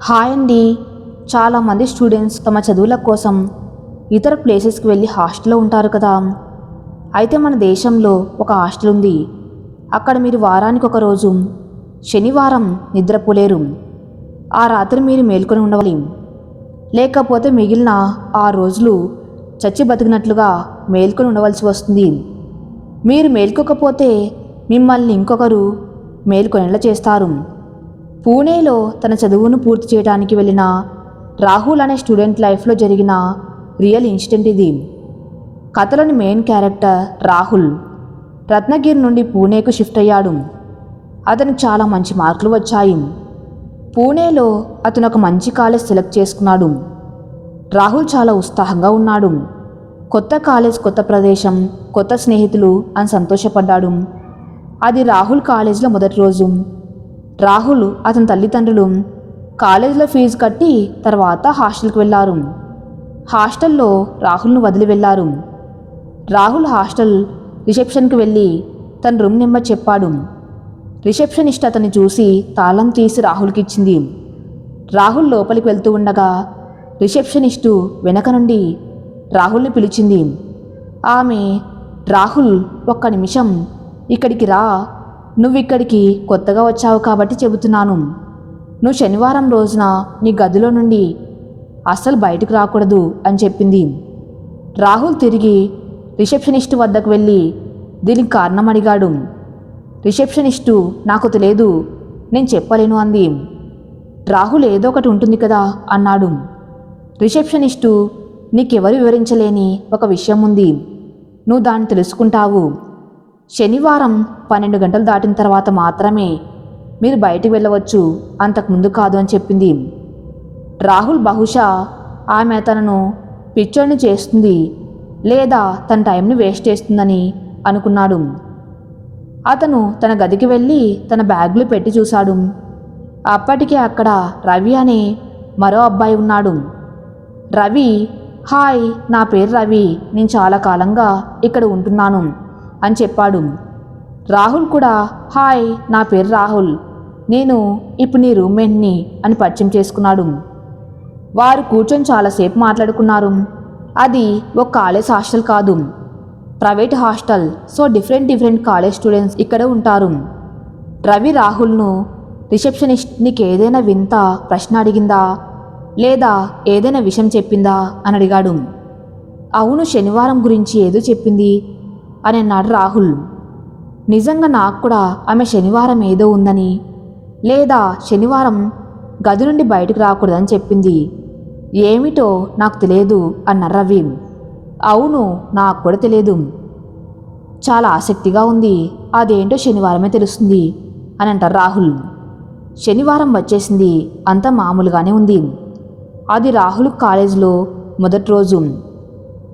Hi అండి. చాలామంది students తమ చదువుల కోసం ఇతర ప్లేసెస్కి వెళ్ళి హాస్టల్లో ఉంటారు కదా. అయితే మన దేశంలో ఒక హాస్టల్ ఉంది. అక్కడ మీరు వారానికి ఒక రోజు శనివారం నిద్రపోలేరు. ఆ రాత్రి మీరు మేల్కొని ఉండవాలి. లేకపోతే మిగిలిన 6 రోజులు చచ్చి బతికినట్లుగా మేల్కొని ఉండవలసి వస్తుంది. మీరు మేల్కోకపోతే మిమ్మల్ని ఇంకొకరు మేల్కొనేలా చేస్తారు. పూణేలో తన చదువును పూర్తి చేయడానికి వెళ్ళిన రాహుల్ అనే స్టూడెంట్ లైఫ్లో జరిగిన రియల్ ఇన్సిడెంట్ ఇది. కథలోని మెయిన్ క్యారెక్టర్ రాహుల్ రత్నగిరి నుండి పూణేకు షిఫ్ట్ అయ్యాడు. అతనికి చాలా మంచి మార్కులు వచ్చాయి. పూణేలో అతను ఒక మంచి కాలేజ్ సెలెక్ట్ చేసుకున్నాడు. రాహుల్ చాలా ఉత్సాహంగా ఉన్నాడు. కొత్త కాలేజ్, కొత్త ప్రదేశం, కొత్త స్నేహితులు అని సంతోషపడ్డాడు. అది రాహుల్ కాలేజీలో మొదటి రోజు. రాహుల్ అతని తల్లిదండ్రులు కాలేజీలో ఫీజు కట్టి తర్వాత హాస్టల్కి వెళ్ళారు. హాస్టల్లో రాహుల్ను వదిలి వెళ్ళారు. రాహుల్ హాస్టల్ రిసెప్షన్కి వెళ్ళి తన రూమ్ నెంబర్ చెప్పాడు. రిసెప్షనిస్ట్ అతన్ని చూసి తాళం తీసి రాహుల్కి ఇచ్చింది. రాహుల్ లోపలికి వెళ్తూ ఉండగా రిసెప్షనిస్టు వెనక నుండి రాహుల్ని పిలిచింది. ఆమె, రాహుల్ ఒక్క నిమిషం ఇక్కడికి రా, నువ్విక్కడికి కొత్తగా వచ్చావు కాబట్టి చెబుతున్నాను. నువ్వు శనివారం రోజున నీ గదిలో నుండి అస్సలు బయటకు రాకూడదు అని చెప్పింది. రాహుల్ తిరిగి రిసెప్షనిస్టు వద్దకు వెళ్ళి దీనికి కారణం అడిగాడు. రిసెప్షనిస్టు నాకు తెలియదు, నేను చెప్పలేను అంది. రాహుల్ ఏదో ఒకటి ఉంటుంది కదా అన్నాడు. రిసెప్షనిస్టు నీకెవరు వివరించలేని ఒక విషయం ఉంది, నువ్వు దాన్ని తెలుసుకుంటావు. శనివారం 12 గంటలు దాటిన తర్వాత మాత్రమే మీరు బయటికి వెళ్ళవచ్చు, అంతకుముందు కాదు అని చెప్పింది. రాహుల్ బహుశా ఆమె తనను పిచ్చోడిని చేస్తుంది లేదా తన టైంని వేస్ట్ చేస్తుందని అనుకున్నాడు. అతను తన గదికి వెళ్ళి తన బ్యాగులు పెట్టి చూశాడు. అప్పటికే అక్కడ రవి అనే మరో అబ్బాయి ఉన్నాడు. రవి, హాయ్, నా పేరు రవి, నేను చాలా కాలంగా ఇక్కడ ఉంటున్నాను అని చెప్పాడు. రాహుల్ కూడా, హాయ్, నా పేరు రాహుల్, నేను ఇప్పుడు నీ రూమ్మేట్ని అని పరిచయం చేసుకున్నాడు. వారు కూర్చొని చాలాసేపు మాట్లాడుకున్నారు. అది ఒక కాలేజ్ హాస్టల్ కాదు, private hostel. So different college students ఇక్కడ ఉంటారు. రవి రాహుల్ను, రిసెప్షనిస్ట్ నీకేదైనా వింత ప్రశ్న అడిగిందా లేదా ఏదైనా విషయం చెప్పిందా అని అడిగాడు. అవును, శనివారం గురించి ఏదో చెప్పింది అని అన్నాడు రాహుల్. నిజంగా నాకు కూడా ఆమె శనివారం ఏదో ఉందని లేదా శనివారం గది నుండి బయటకు రాకూడదని చెప్పింది. ఏమిటో నాకు తెలియదు అన్నారు రవి. అవును, నాకు కూడా తెలియదు, చాలా ఆసక్తిగా ఉంది, అదేంటో శనివారమే తెలుస్తుంది అని అంటారు రాహుల్. శనివారం వచ్చేసింది, అంతా మామూలుగానే ఉంది. అది రాహుల్ కాలేజీలో మొదటి రోజు.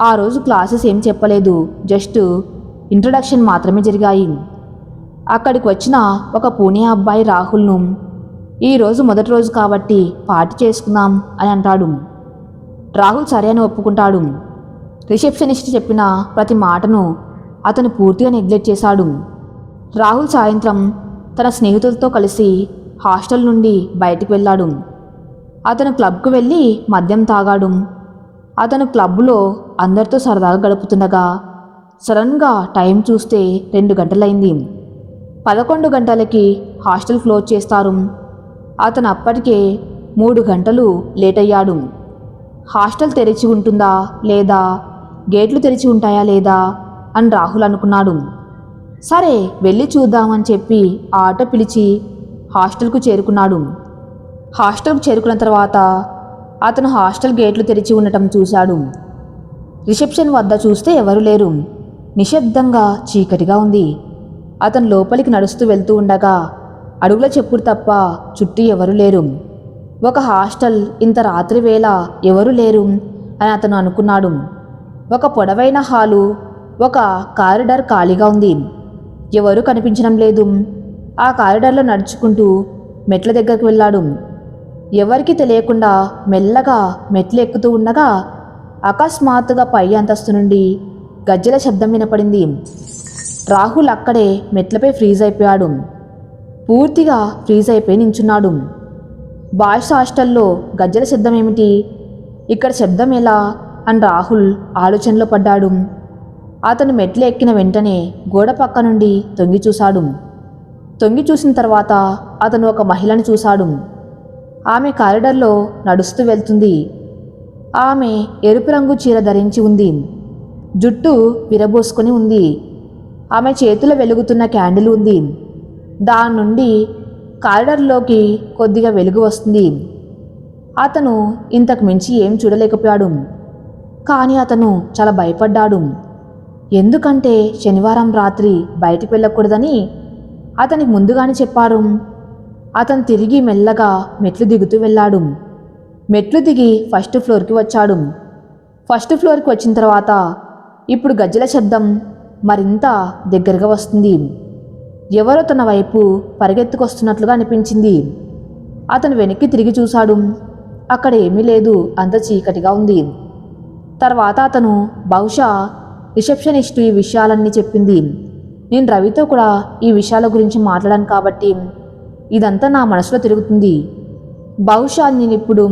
ఆ రోజు క్లాసెస్ ఏం చెప్పలేదు, జస్ట్ ఇంట్రడక్షన్ మాత్రమే జరిగాయి. అక్కడికి వచ్చిన ఒక పూణే అబ్బాయి రాహుల్ను, ఈరోజు మొదటి రోజు కాబట్టి పార్టీ చేసుకుందాం అని అంటాడు. రాహుల్ సరే అని ఒప్పుకుంటాడు. రిసెప్షనిస్ట్ చెప్పిన ప్రతి మాటను అతను పూర్తిగా నెగ్లెక్ట్ చేశాడు. రాహుల్ సాయంత్రం తన స్నేహితులతో కలిసి హాస్టల్ నుండి బయటికి వెళ్ళాడు. అతను క్లబ్కు వెళ్ళి మద్యం తాగాడు. అతను క్లబ్లో అందరితో సరదాగా గడుపుతుండగా సడన్గా టైం చూస్తే 2 గంటలైంది. 11 గంటలకి హాస్టల్ క్లోజ్ చేస్తారు. అతను అప్పటికే 3 గంటలు లేట్ అయ్యాడు. హాస్టల్ తెరిచి ఉంటుందా లేదా, గేట్లు తెరిచి ఉంటాయా లేదా అని రాహుల్ అనుకున్నాడు. సరే వెళ్ళి చూద్దామని చెప్పి ఆటో పిలిచి హాస్టల్కు చేరుకున్నాడు. హాస్టల్కు చేరుకున్న తర్వాత అతను హాస్టల్ గేట్లు తెరిచి ఉండటం చూశాడు. రిసెప్షన్ వద్ద చూస్తే ఎవరు లేరు. నిశ్శబ్దంగా చీకటిగా ఉంది. అతను లోపలికి నడుస్తూ వెళ్తూ ఉండగా అడుగుల చెప్పుడు తప్ప చుట్టూ ఎవరు లేరు. ఒక హాస్టల్ ఇంత రాత్రి వేళ ఎవరు లేరు అని అతను అనుకున్నాడు. ఒక పొడవైన హాలు, ఒక కారిడార్ ఖాళీగా ఉంది. ఎవరూ కనిపించడం లేదు. ఆ కారిడార్లో నడుచుకుంటూ మెట్ల దగ్గరకు వెళ్ళాడు. ఎవరికీ తెలియకుండా మెల్లగా మెట్లు ఎక్కుతూ ఉండగా అకస్మాత్తుగా పై అంతస్తు నుండి గజ్జెల శబ్దం వినపడింది. రాహుల్ అక్కడే మెట్లపై ఫ్రీజ్ అయిపోయాడు. పూర్తిగా ఫ్రీజ్ అయిపోయి నించున్నాడు. బాయ్స్ హాస్టల్లో గజ్జల శబ్దం ఏమిటి, ఇక్కడ శబ్దం ఎలా అని రాహుల్ ఆలోచనలో పడ్డాడు. అతను మెట్లు ఎక్కిన వెంటనే గోడ పక్క నుండి తొంగి చూశాడు. తొంగి చూసిన తర్వాత అతను ఒక మహిళను చూశాడు. ఆమె కారిడార్లో నడుస్తూ వెళ్తుంది. ఆమె ఎరుపు రంగు చీర ధరించి ఉంది. జుట్టు విరబోసుకొని ఉంది. ఆమె చేతిలో వెలుగుతున్న క్యాండిల్ ఉంది. దాని నుండి కారిడార్లోకి కొద్దిగా వెలుగు వస్తుంది. అతను ఇంతకు మించి ఏం చూడలేకపోయాడు. కానీ అతను చాలా భయపడ్డాడు. ఎందుకంటే శనివారం రాత్రి బయటికి వెళ్ళకూడదని అతనికి ముందుగానే చెప్పారు. అతను తిరిగి మెల్లగా మెట్లు దిగుతూ వెళ్ళాడు. మెట్లు దిగి ఫస్ట్ ఫ్లోర్కి వచ్చాడు. ఫస్ట్ ఫ్లోర్కి వచ్చిన తర్వాత ఇప్పుడు గజ్జల శబ్దం మరింత దగ్గరగా వస్తుంది. ఎవరో తన వైపు పరిగెత్తుకొస్తున్నట్లుగా అనిపించింది. అతను వెనక్కి తిరిగి చూశాడు. అక్కడ ఏమీ లేదు, అంత చీకటిగా ఉంది. తర్వాత అతను బహుశా రిసెప్షనిస్ట్ ఈ విషయాలన్నీ చెప్పింది. నేను రవితో కూడా ఈ విషయాల గురించి మాట్లాడాను కాబట్టి ఇదంతా నా మనసులో తిరుగుతుంది. బహుశా నేను ఇప్పుడు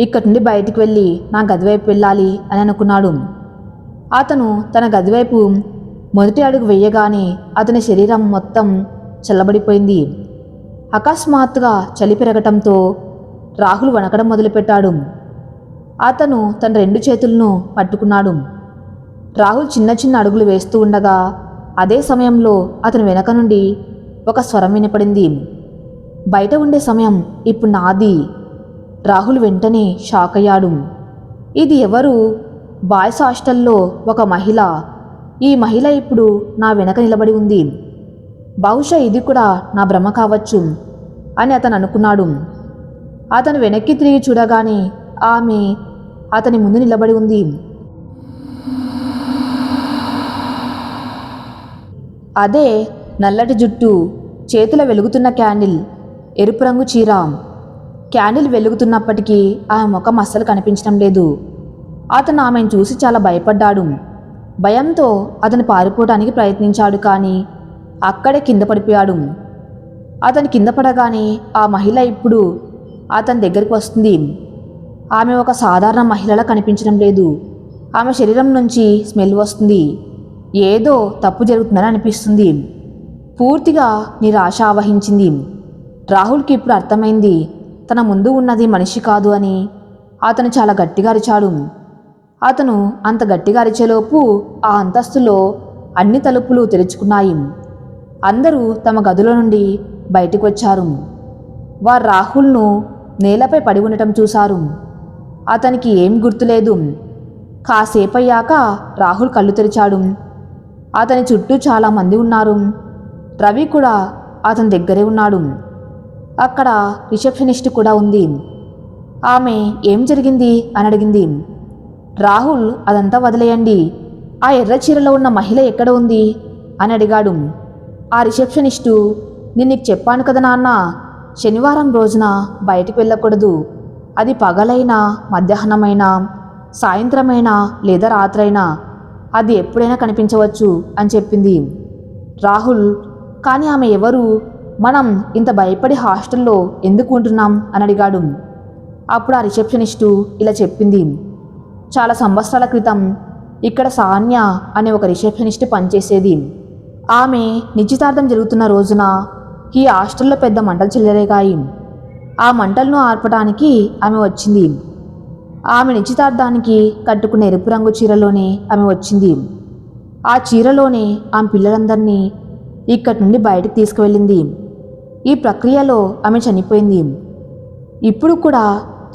ఇక్కడి నుండి బయటికి వెళ్ళి నా గదివైపు వెళ్ళాలి అని అనుకున్నాడు. అతను తన గదివైపు మొదటి అడుగు వేయగానే అతని శరీరం మొత్తం చల్లబడిపోయింది. అకస్మాత్తుగా చలి పెరగటంతో రాహుల్ వణకడం మొదలుపెట్టాడు. అతను తన 2 చేతులను పట్టుకున్నాడు. రాహుల్ చిన్న చిన్న అడుగులు వేస్తూ ఉండగా అదే సమయంలో అతని వెనక నుండి ఒక స్వరం వినపడింది. బయట ఉండే సమయం ఇప్పుడు నాది. రాహుల్ వెంటనే షాక్ అయ్యాడు. ఇది ఎవరు? బాయ్స్ హాస్టల్లో ఒక మహిళ. ఈ మహిళ ఇప్పుడు నా వెనక నిలబడి ఉంది. బహుశా ఇది కూడా నా భ్రమ కావచ్చు అని అతను అనుకున్నాడు. అతను వెనక్కి తిరిగి చూడగానే ఆమె అతని ముందు నిలబడి ఉంది. అదే నల్లటి జుట్టు, చేతిలో వెలుగుతున్న క్యాండిల్, ఎరుపు రంగు చీర. క్యాండిల్ వెలుగుతున్నప్పటికీ ఆమె ముఖం అస్సలు కనిపించడం లేదు. అతను ఆమెను చూసి చాలా భయపడ్డాడు. భయంతో అతను పారిపోవడానికి ప్రయత్నించాడు, కానీ అక్కడే కింద పడిపోయాడు. అతను కింద పడగానే ఆ మహిళ ఇప్పుడు అతని దగ్గరికి వస్తుంది. ఆమె ఒక సాధారణ మహిళలా కనిపించడం లేదు. ఆమె శరీరం నుంచి స్మెల్ వస్తుంది. ఏదో తప్పు జరుగుతుందని అనిపిస్తుంది. పూర్తిగా నిరాశ ఆవహించింది. రాహుల్కి ఇప్పుడు అర్థమైంది తన ముందు ఉన్నది మనిషి కాదు అని. అతను చాలా గట్టిగా అరిచాడు. అతను అంత గట్టిగా అరిచేలోపు ఆ అంతస్తులో అన్ని తలుపులు తెరుచుకున్నాయి. అందరూ తమ గదుల నుండి బయటకు వచ్చారు. వారు రాహుల్ను నేలపై పడి ఉండటం చూశారు. అతనికి ఏం గుర్తులేదు. కాసేపయ్యాక రాహుల్ కళ్ళు తెరిచాడు. అతని చుట్టూ చాలామంది ఉన్నారు. రవి కూడా అతని దగ్గరే ఉన్నాడు. అక్కడ రిసెప్షనిస్ట్ కూడా ఉంది. ఆమె ఏం జరిగింది అని అడిగింది. రాహుల్ అదంతా వదిలేయండి, ఆ ఎర్ర చీరలో ఉన్న మహిళ ఎక్కడ ఉంది అని అడిగాడు. ఆ రిసెప్షనిస్టు, నేను నీకు చెప్పాను కదా నాన్న, శనివారం రోజున బయటికి వెళ్ళకూడదు. అది పగలైనా, మధ్యాహ్నమైనా, సాయంత్రమైనా లేదా రాత్రైనా, అది ఎప్పుడైనా కనిపించవచ్చు అని చెప్పింది. రాహుల్, కానీ ఆమె ఎవరు? మనం ఇంత భయపడి హాస్టల్లో ఎందుకు ఉంటున్నాం అని అడిగాడు. అప్పుడు ఆ రిసెప్షనిస్టు ఇలా చెప్పింది. చాలా సంవత్సరాల క్రితం ఇక్కడ సాన్య అనే ఒక రిసెప్షనిస్ట్ పనిచేసేది. ఆమె నిశ్చితార్థం జరుగుతున్న రోజున ఈ హాస్టల్లో పెద్ద మంటలు చెలరేగాయి. ఆ మంటలను ఆర్పడానికి ఆమె వచ్చింది. ఆమె నిశ్చితార్థానికి కట్టుకున్న ఎరుపు రంగు చీరలోనే ఆమె వచ్చింది. ఆ చీరలోనే ఆమె పిల్లలందరినీ ఇక్కడి నుండి బయటకు తీసుకువెళ్ళింది. ఈ ప్రక్రియలో ఆమె చనిపోయింది. ఇప్పుడు కూడా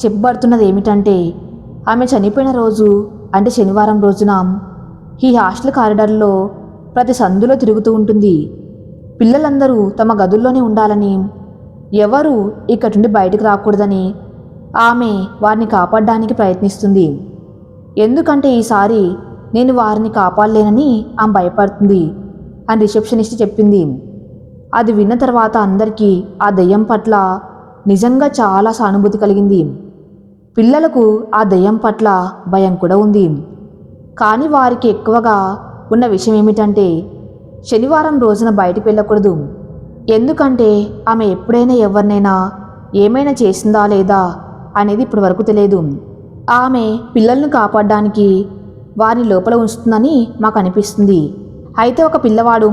చెప్పబడుతున్నది ఏమిటంటే, ఆమె చనిపోయిన రోజు అంటే శనివారం రోజున ఈ హాస్టల్ కారిడార్లో ప్రతి సందులో తిరుగుతూ ఉంటుంది. పిల్లలందరూ తమ గదుల్లోనే ఉండాలని, ఎవరు ఇక్కడి నుండి బయటకు రాకూడదని ఆమె వారిని కాపాడడానికి ప్రయత్నిస్తుంది. ఎందుకంటే ఈసారి నేను వారిని కాపాడలేనని ఆమె భయపడుతుంది అని రిసెప్షనిస్ట్ చెప్పింది. అది విన్న తర్వాత అందరికీ ఆ దెయ్యం పట్ల నిజంగా చాలా సానుభూతి కలిగింది. పిల్లలకు ఆ దెయ్యం పట్ల భయం కూడా ఉంది. కానీ వారికి ఎక్కువగా ఉన్న విషయం ఏమిటంటే, శనివారం రోజున బయటికి వెళ్ళకూడదు. ఎందుకంటే ఆమె ఎప్పుడైనా ఎవరినైనా ఏమైనా చేసిందా లేదా అనేది ఇప్పటి వరకు తెలియదు. ఆమె పిల్లలను కాపాడడానికి వారిని లోపల ఉంచుతుందని మాకు అనిపిస్తుంది. అయితే ఒక పిల్లవాడు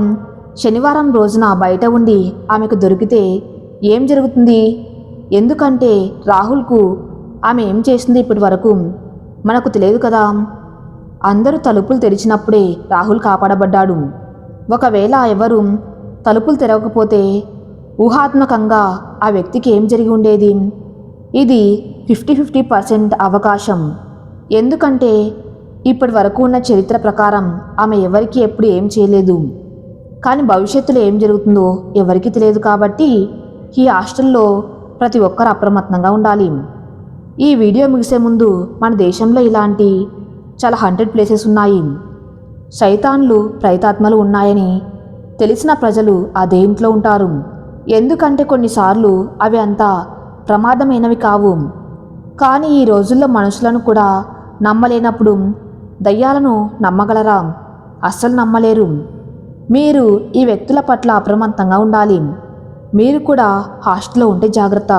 శనివారం రోజున బయట ఉండి ఆమెకు దొరికితే ఏం జరుగుతుంది? ఎందుకంటే రాహుల్కు ఆమె ఏం చేసింది ఇప్పటి వరకు మనకు తెలియదు కదా. అందరూ తలుపులు తెరిచినప్పుడే రాహుల్ కాపాడబడ్డాడు. ఒకవేళ ఎవరు తలుపులు తెరవకపోతే ఊహాత్మకంగా ఆ వ్యక్తికి ఏం జరిగి ఉండేది? ఇది 50-50% అవకాశం. ఎందుకంటే ఇప్పటి వరకు ఉన్న చరిత్ర ప్రకారం ఆమె ఎవరికి ఎప్పుడు ఏం చేయలేదు. కానీ భవిష్యత్తులో ఏం జరుగుతుందో ఎవరికి తెలియదు. కాబట్టి ఈ హాస్టల్లో ప్రతి ఒక్కరు అప్రమత్తంగా ఉండాలి. ఈ వీడియో ముగిసే ముందు మన దేశంలో ఇలాంటి చాలా 100 ప్లేసెస్ ఉన్నాయి. శైతాన్లు ప్రైతాత్మలు ఉన్నాయని తెలిసిన ప్రజలు అదే ఇంట్లో ఉంటారు. ఎందుకంటే కొన్నిసార్లు అవి అంత ప్రమాదమైనవి కావు. కానీ ఈ రోజుల్లో మనుషులను కూడా నమ్మలేనప్పుడు దయ్యాలను నమ్మగలరా? అస్సలు నమ్మలేరు. మీరు ఈ వ్యక్తుల పట్ల అప్రమత్తంగా ఉండాలి. మీరు కూడా హాస్టల్లో ఉంటే జాగ్రత్త.